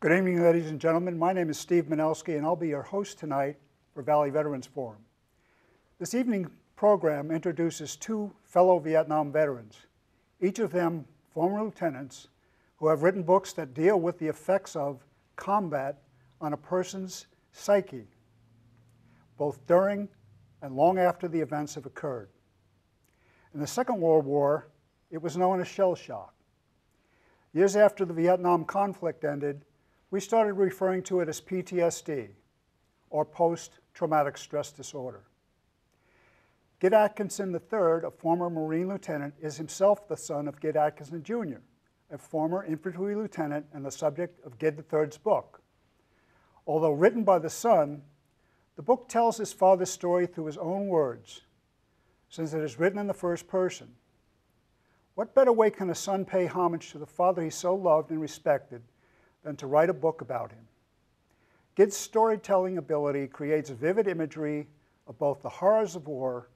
Good evening, ladies and gentlemen. My name is Steve Minelski, and I'll be your host tonight for Valley Veterans Forum. This evening program introduces two fellow Vietnam veterans, each of them former lieutenants who have written books that deal with the effects of combat on a person's psyche, both during and long after the events have occurred. In the Second World War, it was known as shell shock. Years after the Vietnam conflict ended, we started referring to it as PTSD, or post-traumatic stress disorder. Gid Atkinson III, a former Marine lieutenant, is himself the son of Gid Atkinson Jr., a former infantry lieutenant and the subject of Gid III's book. Although written by the son, the book tells his father's story through his own words, since it is written in the first person. What better way can a son pay homage to the father he so loved and respected than to write a book about him? Gid's storytelling ability creates vivid imagery of both the horrors of war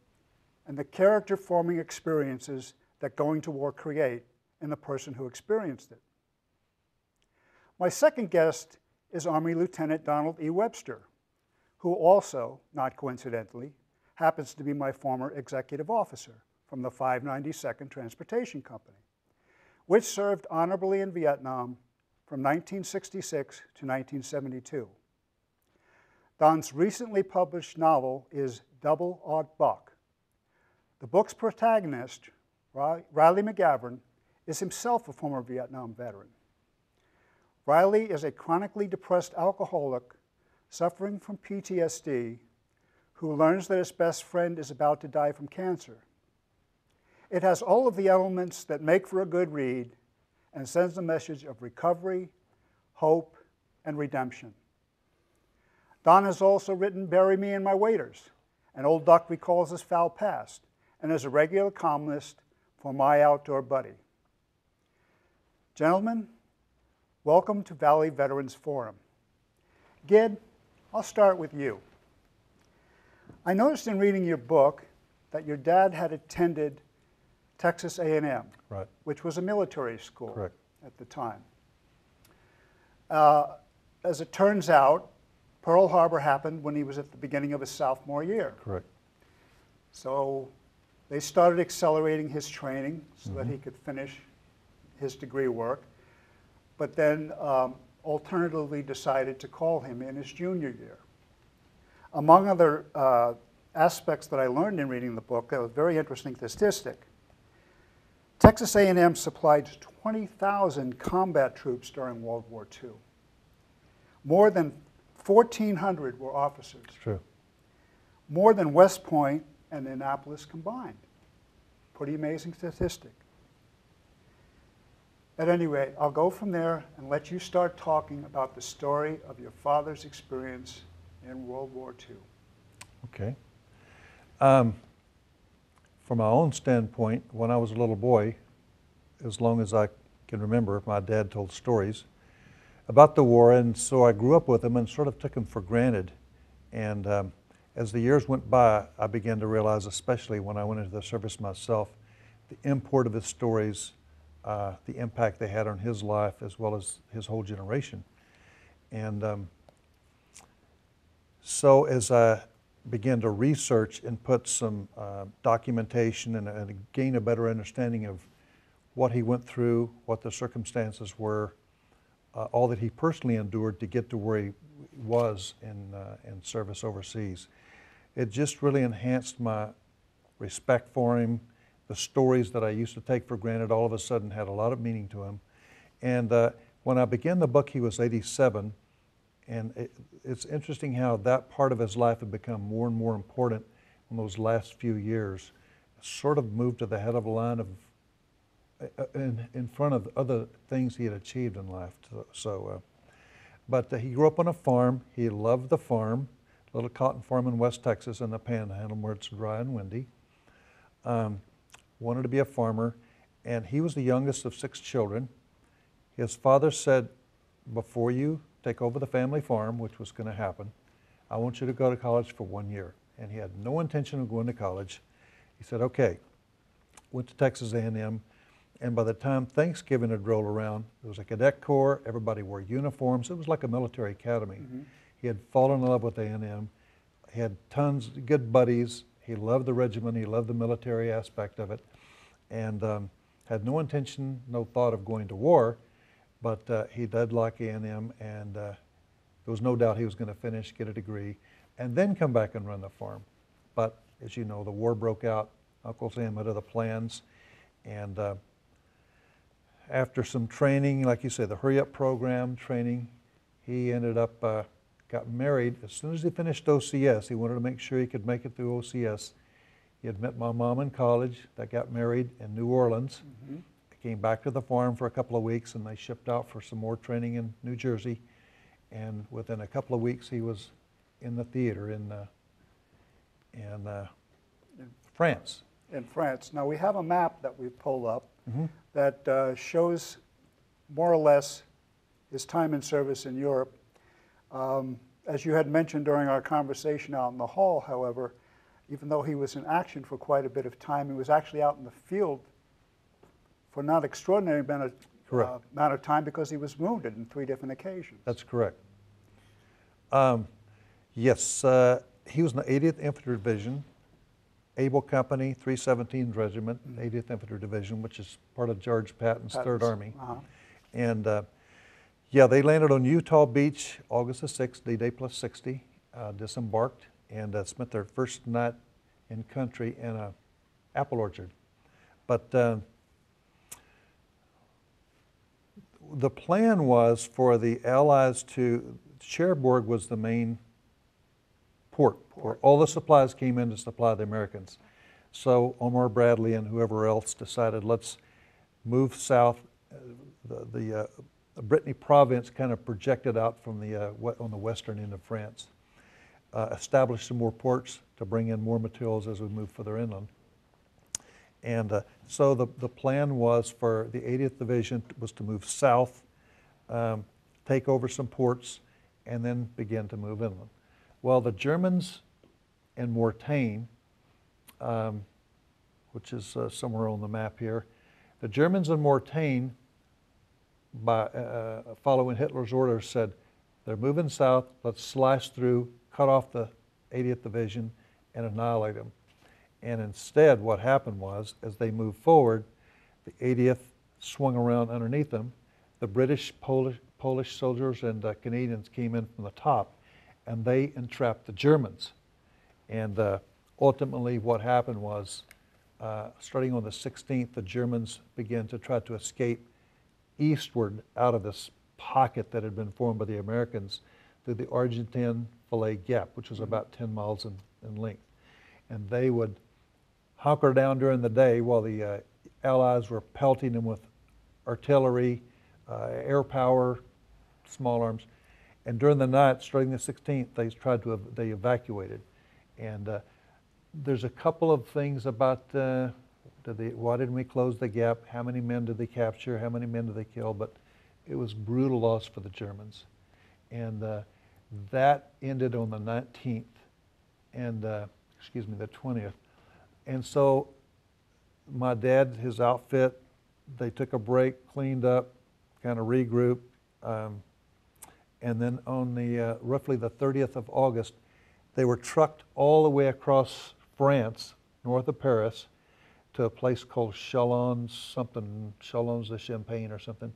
and the character-forming experiences that going to war create in the person who experienced it. My second guest is Army Lieutenant Donald E. Webster, who also, not coincidentally, happens to be my former executive officer from the 592nd Transportation Company, which served honorably in Vietnam from 1966 to 1972. Don's recently published novel is Double-Aught Buck. The book's protagonist, Riley McGavern, is himself a former Vietnam veteran. Riley is a chronically depressed alcoholic suffering from PTSD who learns that his best friend is about to die from cancer. It has all of the elements that make for a good read and sends a message of recovery, hope, and redemption. Don has also written Bury Me in My Waiters, An Old Duck Recalls His Foul Past, and is a regular columnist for My Outdoor Buddy. Gentlemen, welcome to Valley Veterans Forum. Gid, I'll start with you. I noticed in reading your book that your dad had attended Texas A&M, right, which was a military school correct, at the time. As it turns out, Pearl Harbor happened when he was at the beginning of his sophomore year. correct. So they started accelerating his training so that he could finish his degree work, but then alternatively decided to call him in his junior year. Among other aspects that I learned in reading the book, that was a very interesting statistic. Texas A&M supplied 20,000 combat troops during World War II. More than 1,400 were officers. It's true. More than West Point and Annapolis combined. Pretty amazing statistic. At any rate, I'll go from there and let you start talking about the story of your father's experience in World War II. Okay. From my own standpoint, when I was a little boy, as long as I can remember, my dad told stories about the war, and so I grew up with him and sort of took him for granted. And as the years went by, I began to realize, especially when I went into the service myself, the import of his stories, the impact they had on his life as well as his whole generation. And so as I began to research and put some documentation and gain a better understanding of what he went through, what the circumstances were, all that he personally endured to get to where he was in service overseas. It just really enhanced my respect for him. The stories that I used to take for granted all of a sudden had a lot of meaning to him. And when I began the book, he was 87. And it's interesting how that part of his life had become more and more important in those last few years. It sort of moved to the head of the line of, in front of other things he had achieved in life. But he grew up on a farm. He loved the farm, little cotton farm in West Texas in the Panhandle where it's dry and windy. Wanted to be a farmer, and he was the youngest of 6 children. His father said, before you take over the family farm, which was going to happen, I want you to go to college for 1 year. And he had no intention of going to college. He said, okay. Went to Texas A&M, and by the time Thanksgiving had rolled around, there was a cadet corps, everybody wore uniforms. It was like a military academy. Mm-hmm. He had fallen in love with A&M. He had tons of good buddies. He loved the regiment. He loved the military aspect of it, and had no intention, no thought of going to war, but he did like A&M, and there was no doubt he was going to finish, get a degree, and then come back and run the farm. But as you know, the war broke out. Uncle Sam had other plans, and after some training, like you say, the hurry-up program training, he ended up, got married. As soon as he finished OCS, he wanted to make sure he could make it through OCS. He had met my mom in college. They got married in New Orleans. Mm-hmm. Came back to the farm for a couple of weeks, and they shipped out for some more training in New Jersey. And within a couple of weeks, he was in the theater in France. In France. Now, we have a map that we pulled up mm-hmm. that shows more or less his time in service in Europe. As you had mentioned during our conversation out in the hall, however, even though he was in action for quite a bit of time, he was actually out in the field for not extraordinary amount of time because he was wounded in 3 different occasions. That's correct. Yes, he was in the 80th Infantry Division, Able Company, 317th Regiment, 80th Infantry Division, which is part of George Patton's 3rd Army. Uh-huh. And yeah, they landed on Utah Beach August the 6th, D-Day plus 60, disembarked, and spent their first night in country in an apple orchard. But the plan was for the Allies to, Cherbourg was the main port where all the supplies came in to supply the Americans. So Omar Bradley and whoever else decided, let's move south. The Brittany province kind of projected out from on the western end of France. Establish some more ports to bring in more materials as we move further inland. And so the plan was for the 80th Division was to move south, take over some ports, and then begin to move inland. Well, the Germans in Mortain, which is somewhere on the map here, the Germans in Mortain, by following Hitler's orders, said, they're moving south, let's slice through, cut off the 80th Division, and annihilate them. And instead, what happened was, as they moved forward, the 80th swung around underneath them. The British, Polish soldiers, and Canadians came in from the top, and they entrapped the Germans. And ultimately, what happened was, starting on the 16th, the Germans began to try to escape eastward out of this pocket that had been formed by the Americans through the Argentine Fillet Gap, which was about 10 miles in length. And they would hunker down during the day while the Allies were pelting them with artillery, air power, small arms. And during the night, starting the 16th, they evacuated. And there's a couple of things about why didn't we close the gap? How many men did they capture? How many men did they kill? But it was brutal loss for the Germans. And that ended on the 19th, and the 20th. And so my dad, his outfit, they took a break, cleaned up, kind of regrouped. And then on the roughly the 30th of August, they were trucked all the way across France, north of Paris, to a place called Chalons de Champagne or something.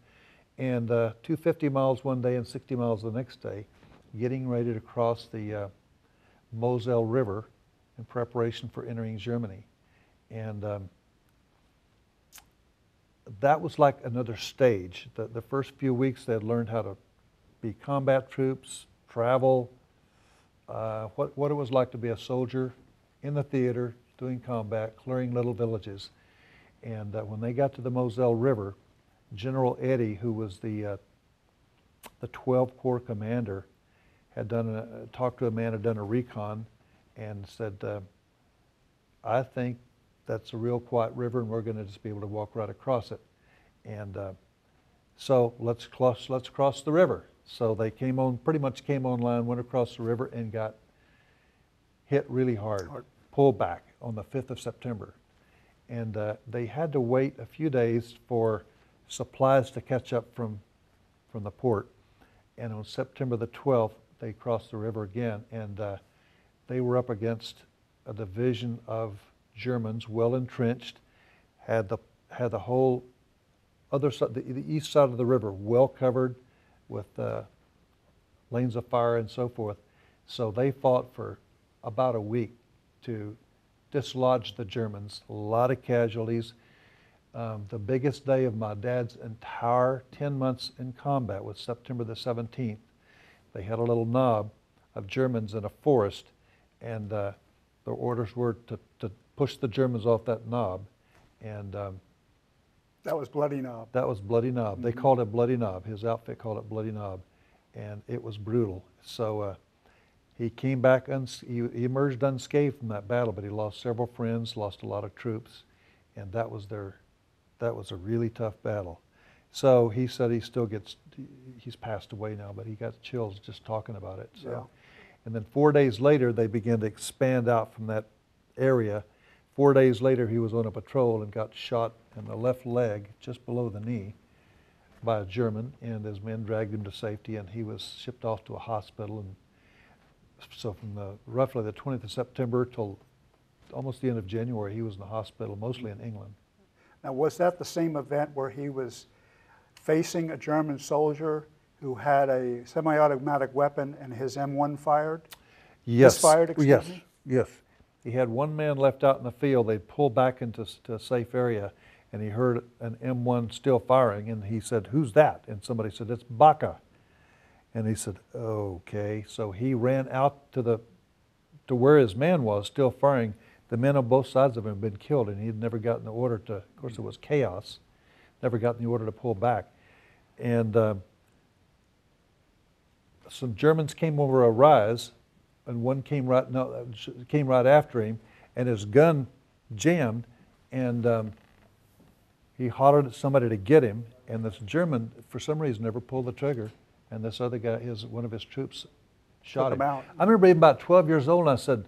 And 250 miles one day and 60 miles the next day, getting ready to cross the Moselle River in preparation for entering Germany. And that was like another stage. The first few weeks they had learned how to be combat troops, travel, what it was like to be a soldier in the theater, doing combat, clearing little villages. And when they got to the Moselle River, General Eddy, who was the 12th Corps commander, had talked to a man, had done a recon, and said, I think that's a real quiet river, and we're going to just be able to walk right across it. And so let's cross the river. So they pretty much came online, went across the river, and got hit really hard, pulled back on the 5th of September. And they had to wait a few days for supplies to catch up from the port. And on September the 12th, they crossed the river again, and they were up against a division of Germans, well entrenched, had the whole other side, the east side of the river, well covered with lanes of fire and so forth. So they fought for about a week to dislodge the Germans. A lot of casualties. The biggest day of my dad's entire 10 months in combat was September the 17th. They had a little knob of Germans in a forest, and the orders were to push the Germans off that knob. And that was Bloody Knob. That was Bloody Knob. They called it Bloody Knob. His outfit called it Bloody Knob, and it was brutal. So he came back, he emerged unscathed from that battle, but he lost several friends, lost a lot of troops, and that was a really tough battle. So he said he's passed away now, but he got chills just talking about it. So. Yeah. And then 4 days later, they began to expand out from that area. 4 days later, he was on a patrol and got shot in the left leg, just below the knee, by a German, and his men dragged him to safety, and he was shipped off to a hospital. And so from roughly the 20th of September till almost the end of January, he was in the hospital, mostly in England. Now, was that the same event where he was facing a German soldier who had a semi-automatic weapon and his M1 fired? Yes. Misfired, excuse me? Yes. He had one man left out in the field. They'd pulled back into a safe area, and he heard an M1 still firing, and he said, "Who's that?" And somebody said, "It's Baca." And he said, "Okay." So he ran out to where his man was, still firing. The men on both sides of him had been killed, and he had never gotten the order to, of course it was chaos, never gotten the order to pull back. And some Germans came over a rise, and one came right after him, and his gun jammed, and he hollered at somebody to get him, and this German, for some reason, never pulled the trigger, and this other guy, one of his troops, shot him. Out. I remember being about 12 years old, and I said,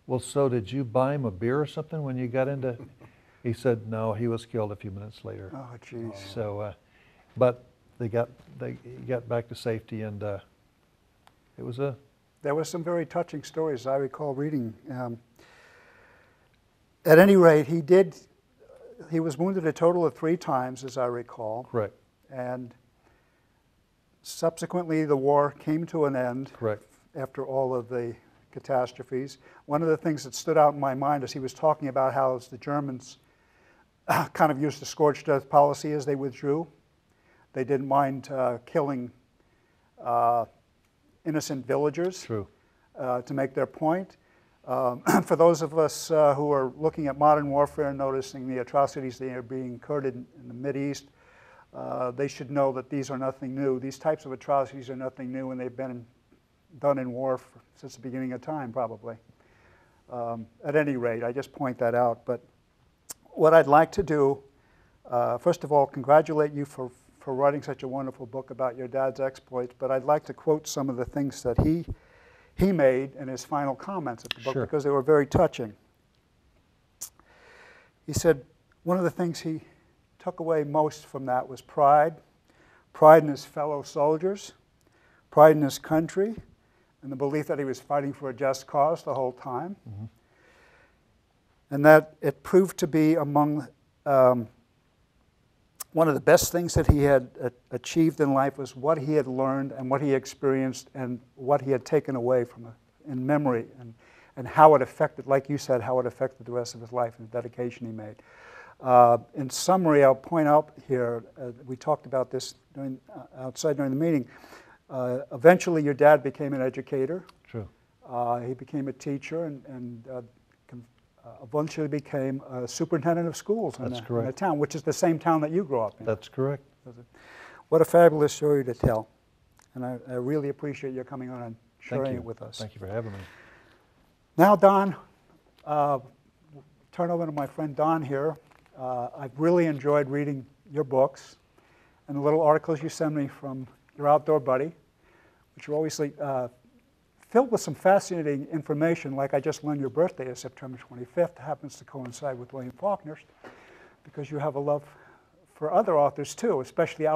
"Well, so did you buy him a beer or something when you got into?" He said, "No, he was killed a few minutes later." Oh, jeez. So, but he got back to safety, and it was a. There were some very touching stories I recall reading. At any rate, he was wounded a total of 3 times, as I recall. Correct. And subsequently, the war came to an end. Correct. After all of the catastrophes. One of the things that stood out in my mind as he was talking about how the Germans kind of used the scorched earth policy as they withdrew. They didn't mind killing innocent villagers. True. To make their point. For those of us who are looking at modern warfare and noticing the atrocities that are being incurred in the Mideast, they should know that these are nothing new. These types of atrocities are nothing new, and they've been done in war since the beginning of time, probably. At any rate, I just point that out. But what I'd like to do, first of all, congratulate you for writing such a wonderful book about your dad's exploits, but I'd like to quote some of the things that he made in his final comments of the book, Sure. because they were very touching. He said one of the things he took away most from that was pride in his fellow soldiers, pride in his country, and the belief that he was fighting for a just cause the whole time. Mm-hmm. And that it proved to be among one of the best things that he had achieved in life was what he had learned and what he experienced and what he had taken away from in memory and how it affected, like you said, how it affected the rest of his life and the dedication he made. In summary, I'll point out here, we talked about this outside during the meeting. Eventually, your dad became an educator. True. He became a teacher and eventually became a superintendent of schools in a town, which is the same town that you grew up in. That's correct. What a fabulous story to tell. and I really appreciate your coming on and sharing it with us. Thank you for having me. Now, Don, turn over to my friend Don here. I've really enjoyed reading your books and the little articles you send me from your outdoor buddy, which are always filled with some fascinating information, like I just learned your birthday is September 25th. It happens to coincide with William Faulkner's, because you have a love for other authors too, especially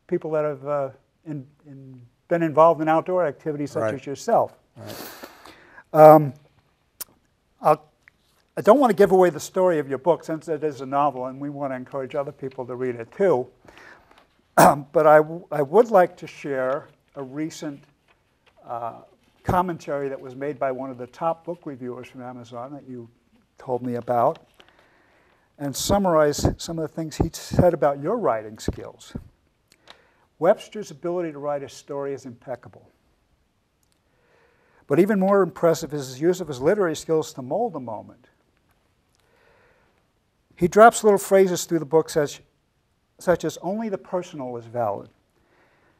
people that have been involved in outdoor activities such as yourself. Right. I don't want to give away the story of your book, since it is a novel and we want to encourage other people to read it too. But I would like to share a recent commentary that was made by one of the top book reviewers from Amazon that you told me about, and summarize some of the things he said about your writing skills. Webster's ability to write a story is impeccable. But even more impressive is his use of his literary skills to mold the moment. He drops little phrases through the book such as, only the personal is valid,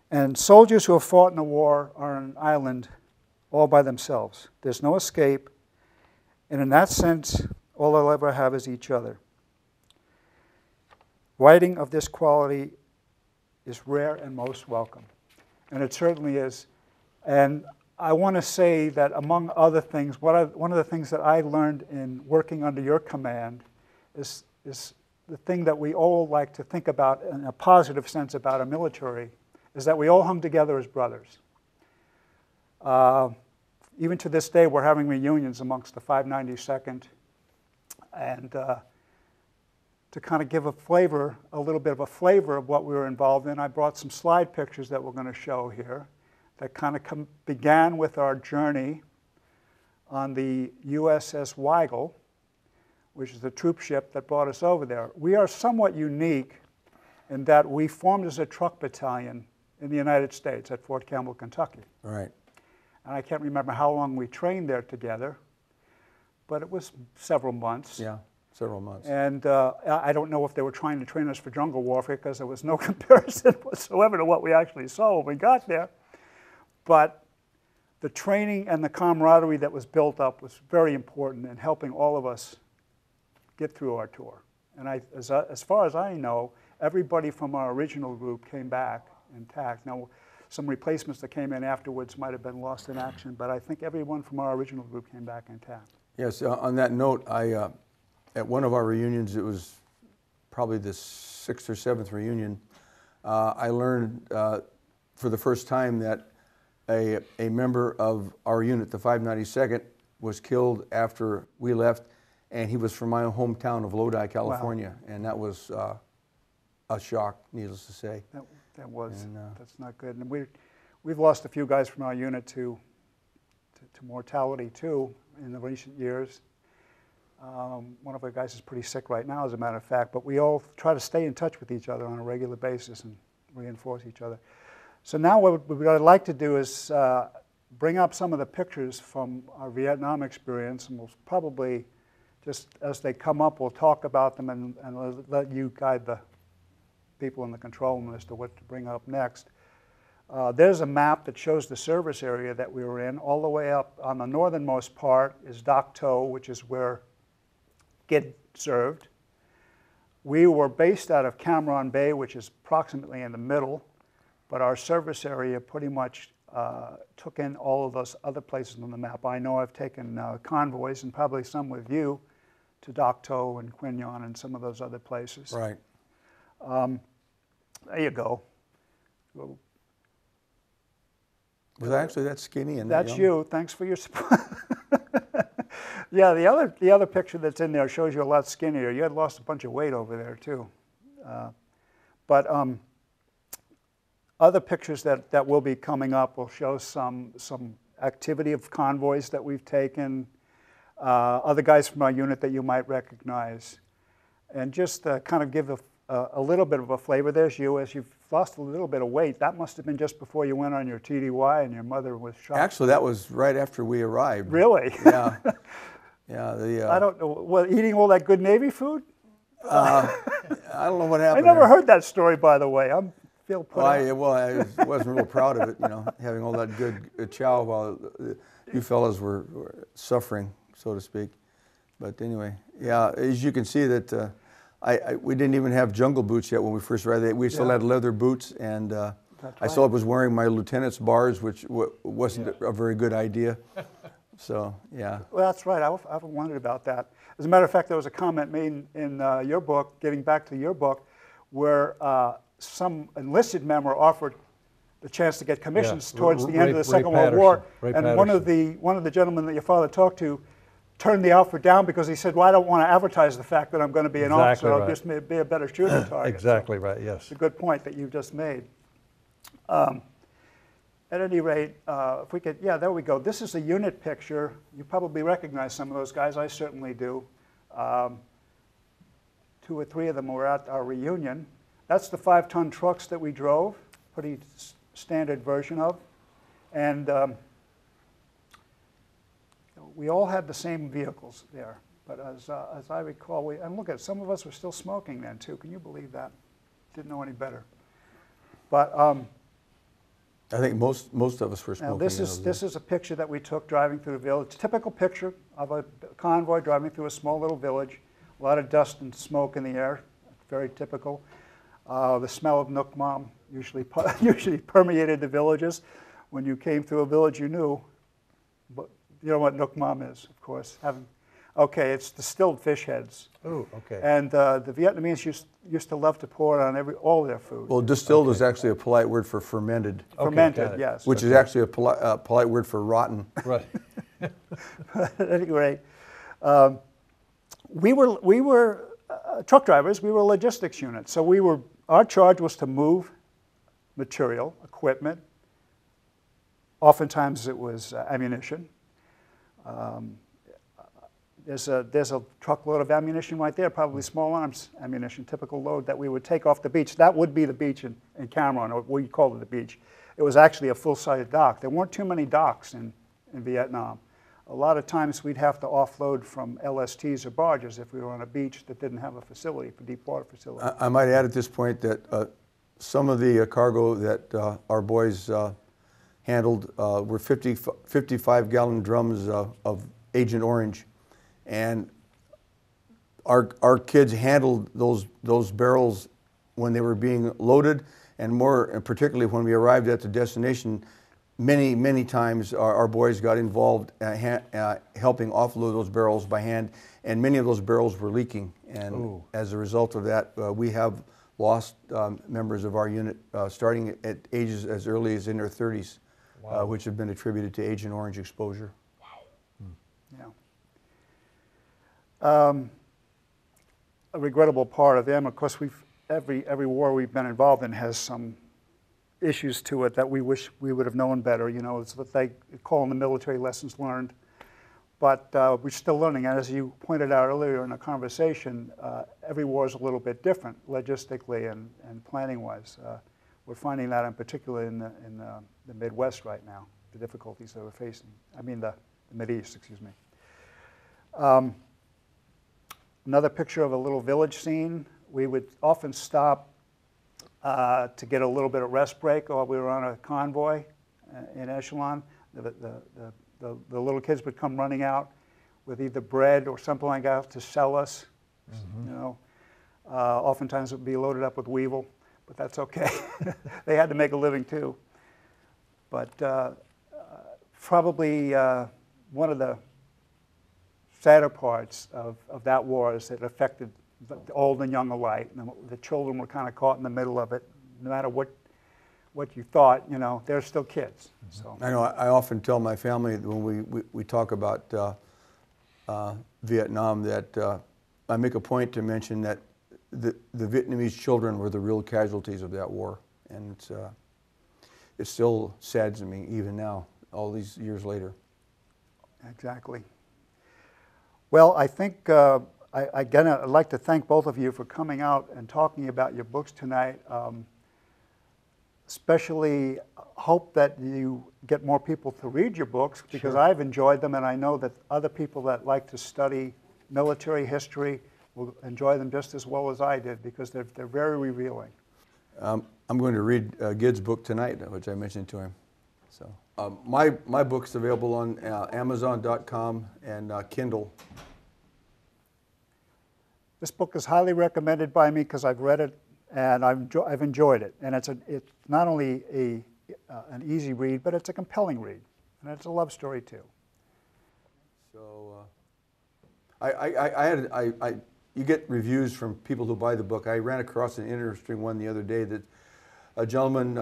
and soldiers who have fought in a war are on an island all by themselves. There's no escape, and in that sense, all they'll ever have is each other. Writing of this quality is rare and most welcome, and it certainly is. And I want to say that among other things, one of the things that I learned in working under your command is the thing that we all like to think about in a positive sense about a military, is that we all hung together as brothers. Even to this day, we're having reunions amongst the 592nd, and to kind of give a little bit of a flavor of what we were involved in, I brought some slide pictures that we're going to show here that kind of began with our journey on the USS Weigel, which is the troop ship that brought us over there. We are somewhat unique in that we formed as a truck battalion in the United States at Fort Campbell, Kentucky. Right. And I can't remember how long we trained there together, but it was several months. Yeah, several months. And I don't know if they were trying to train us for jungle warfare, because there was no comparison whatsoever to what we actually saw when we got there. But the training and the camaraderie that was built up was very important in helping all of us get through our tour. And as far as I know, everybody from our original group came back intact. Now, some replacements that came in afterwards might have been lost in action, but I think everyone from our original group came back intact. Yes, on that note, at one of our reunions, it was probably the 6th or 7th reunion, I learned for the first time that a member of our unit, the 592nd, was killed after we left, and he was from my hometown of Lodi, California. Wow. And that was a shock, needless to say. That's not good. And we've lost a few guys from our unit to mortality too in the recent years. One of our guys is pretty sick right now, as a matter of fact, but we all try to stay in touch with each other on a regular basis and reinforce each other. So now what I'd like to do is bring up some of the pictures from our Vietnam experience, and we'll probably, just as they come up, we'll talk about them and let you guide the people in the control room as to what to bring up next. There's a map that shows the service area that we were in. All the way up on the northernmost part is Dak To, which is where Gid served. We were based out of Cam Ranh Bay, which is approximately in the middle, but our service area pretty much took in all of those other places on the map. I know I've taken convoys, and probably some with you, to Dak To and Quy Nhon and some of those other places. Right. There you go. Was I actually that skinny and that's that young? you. Thanks for your support. Yeah, the other picture that's in there shows you a lot skinnier. You had lost a bunch of weight over there too. But other pictures that will be coming up will show some activity of convoys that we've taken, other guys from our unit that you might recognize, and just kind of give a little bit of a flavor. There's you, as you've lost a little bit of weight. That must have been just before you went on your TDY and your mother was shot. Actually, that was right after we arrived. Really? Yeah. Yeah. I don't know. Well, eating all that good Navy food? I don't know what happened. I never there. heard that story, by the way. I'm feel put Well, out? I wasn't real proud of it, you know, having all that good chow while you fellas were suffering, so to speak. But anyway, yeah, as you can see that we didn't even have jungle boots yet when we first arrived. We still had leather boots, and I still was wearing my lieutenant's bars, which wasn't a very good idea. So, yeah. Well, that's right. I've often wondered about that. As a matter of fact, there was a comment made in your book, getting back to your book, where some enlisted member offered the chance to get commissions towards the end of the Second World War. And one of the gentlemen that your father talked to turned the offer down because he said, well, I don't want to advertise the fact that I'm going to be an officer. I'll just be a better shooting target. Exactly right, yes. It's a good point that you just made. At any rate, if we could, yeah, there we go. This is a unit picture. You probably recognize some of those guys. I certainly do. 2 or 3 of them were at our reunion. That's the 5-ton trucks that we drove, pretty standard version of. And we all had the same vehicles there. But as I recall, and look at it, some of us were still smoking then too. Can you believe that? Didn't know any better. But I think most of us were smoking. now this is a picture that we took driving through the village. Typical picture of a convoy driving through a small little village. A lot of dust and smoke in the air. Very typical. The smell of Nook Mom usually permeated the villages. When you came through a village, you knew. But you know what Nook Mom is, of course. Okay, it's distilled fish heads. Oh, okay. And the Vietnamese used to love to pour it on all their food. Well, distilled is actually a polite word for fermented. Fermented, yes. Which is actually a polite word for rotten. Right. At any rate, we were truck drivers. We were a logistics unit. So our charge was to move material, equipment. Oftentimes it was ammunition. There's a truckload of ammunition right there, probably small arms ammunition, typical load that we would take off the beach. That would be the beach in Cameron, or we called it the beach. It was actually a full-size dock. There weren't too many docks in Vietnam. A lot of times we'd have to offload from LSTs or barges if we were on a beach that didn't have a facility, for deep water facility. I might add at this point that some of the cargo that our boys handled were 55-gallon drums of Agent Orange. And our kids handled those barrels when they were being loaded, and particularly when we arrived at the destination. Many times our boys got involved helping offload those barrels by hand, and many of those barrels were leaking. And as a result of that, we have lost members of our unit starting at ages as early as in their 30s, which have been attributed to Agent Orange exposure. Yeah. A regrettable part of them, of course, every war we've been involved in has some issues to it that we wish we would have known better. You know, it's what they call in the military lessons learned. But we're still learning, and as you pointed out earlier in the conversation, every war is a little bit different, logistically and planning-wise. We're finding that in particular in the Midwest right now, the difficulties that we're facing. I mean the Mideast, excuse me. Another picture of a little village scene. We would often stop to get a little bit of rest break while we were on a convoy in Echelon. The little kids would come running out with either bread or something like that to sell us. You know, oftentimes it would be loaded up with weevil, but that's okay. They had to make a living too. But probably one of the sadder parts of that war is it affected the old and young alike. The children were kind of caught in the middle of it. No matter what you thought, you know, they're still kids. So I know. I often tell my family when we talk about Vietnam that I make a point to mention that the Vietnamese children were the real casualties of that war, and it still saddens me even now, all these years later. Exactly. Well, I think again, I'd like to thank both of you for coming out and talking about your books tonight. Especially hope that you get more people to read your books, because I've enjoyed them, and I know that other people that like to study military history will enjoy them just as well as I did, because they're very revealing. I'm going to read Gid's book tonight, which I mentioned to him. So my book's available on Amazon.com and Kindle. This book is highly recommended by me because I've read it and I've enjoyed it. And it's not only an easy read, but it's a compelling read. And it's a love story too. So you get reviews from people who buy the book. I ran across an interesting one the other day that a gentleman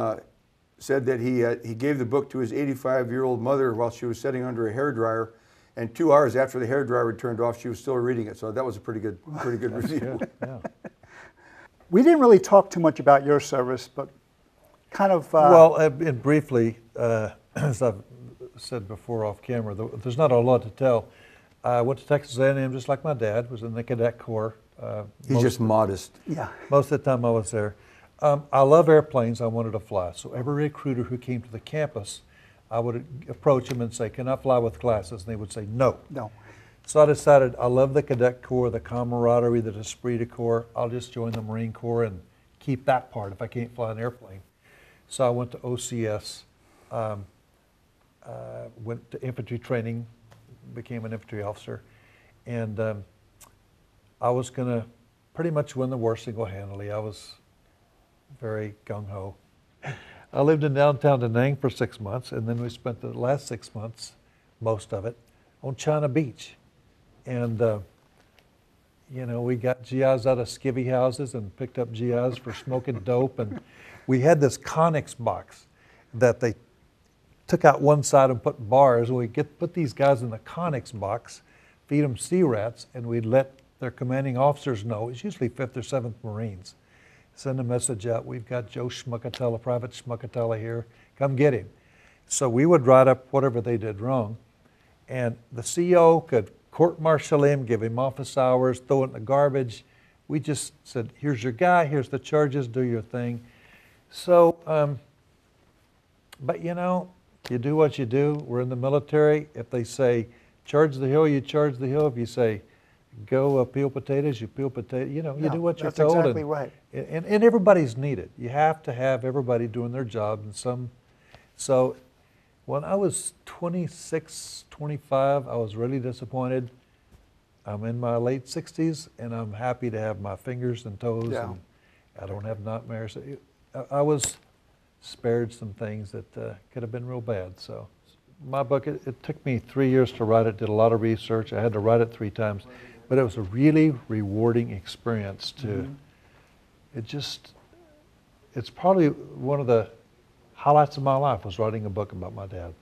said that he gave the book to his 85-year-old mother while she was sitting under a hairdryer, and 2 hours after the hairdryer had turned off, she was still reading it. So that was a pretty good review. Good, yeah. We didn't really talk too much about your service, but kind of... Well, and briefly, as I've said before off camera, there's not a lot to tell. I went to Texas A&M just like my dad, was in the Cadet Corps. He's just modest. Yeah. Most of the time I was there. I love airplanes. I wanted to fly. So every recruiter who came to the campus, I would approach them and say, "Can I fly with classes?" And they would say, "No." No. So I decided I love the Cadet Corps, the camaraderie, the esprit de corps. I'll just join the Marine Corps and keep that part if I can't fly an airplane. So I went to OCS, went to infantry training, became an infantry officer, and I was going to pretty much win the war single-handedly. I was very gung-ho. I lived in downtown Da Nang for 6 months, and then we spent the last 6 months, most of it, on China Beach. And, you know, we got GIs out of skivvy houses and picked up GIs for smoking dope. And we had this Conex box that they took out one side and put bars. And we put these guys in the Conex box, feed them sea rats, and we'd let their commanding officers know. It's usually 5th or 7th Marines. Send a message out, "We've got Joe Schmuckatella, Private Schmuckatella here, come get him." So we would write up whatever they did wrong, and the CO could court-martial him, give him office hours, throw it in the garbage. We just said, "Here's your guy, here's the charges, do your thing." So, but you know, you do what you do. We're in the military. If they say, "Charge the hill," you charge the hill. If you say, "Go peel potatoes," you peel potatoes. You know, you do what you're told. That's exactly right. And everybody's needed. You have to have everybody doing their job. So when I was 26, 25, I was really disappointed. I'm in my late 60s, and I'm happy to have my fingers and toes, Yeah. and I don't have nightmares. I was spared some things that could have been real bad. So my book, it took me 3 years to write it, did a lot of research. I had to write it 3 times. But it was a really rewarding experience to, it's probably one of the highlights of my life was writing a book about my dad.